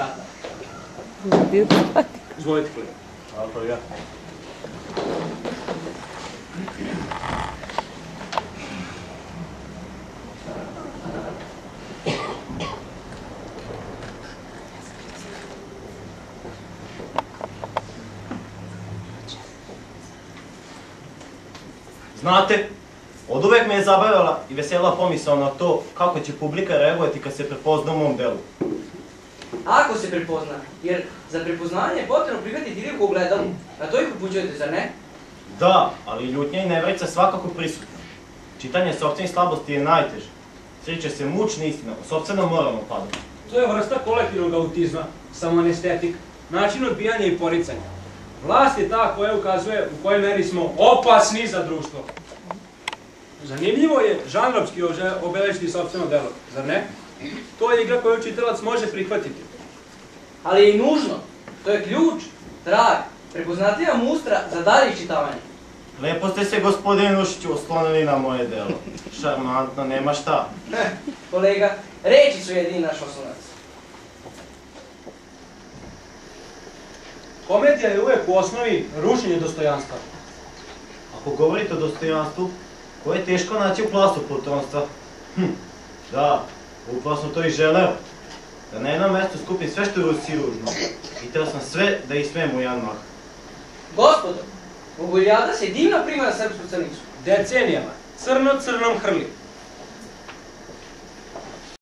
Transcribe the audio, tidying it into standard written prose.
brata. Izvolite, kolega. Hvala, kolega. Znate, od uvek me je zabavila i vesela pomisao na to kako će publika reagovati kad se prepozna u mom delu. Ako se prepozna, jer za prepoznanje je potrebno prihvatiti rijeku u ogledalu. Na to ih upućujete, zar ne? Da, ali ljutnja i neverica svakako prisutna. Čitanje sopstvenih slabosti je najteže. Sreće se mučna istina o sopstvenom moralnom padu. To je vrsta kolektivnog autizma, samo anestetik, način odbijanja i poricanja. Vlast je ta koja ukazuje u kojoj meri smo opasni za društvo. Zanimljivo je žanrovski obeležiti sopstveno delo, zar ne? To je igra koju čitalac može prihvatiti. Ali je i nužno. To je ključ, trag, prepoznatljiva mustra za dalje čitavanje. Lepo ste se, gospodine Nušiću, oslonili na moje delo. Šarmantno, nema šta. Kolega, reči su jedini naš oslonac. Komedija je uvek u osnovi rušenje dostojanstva. Ako govorite o dostojanstvu, koje je teško naći u plasu poltronstva. Da, upravo sam to i želeo. Da na jednom mestu skupim sve što je Rusi ružno. I teo sam sve da ih smem u jedan mah. Gospodo, Ugoljada se divno prima na srpsku crnicu. Decenijama, crno crnom hrli.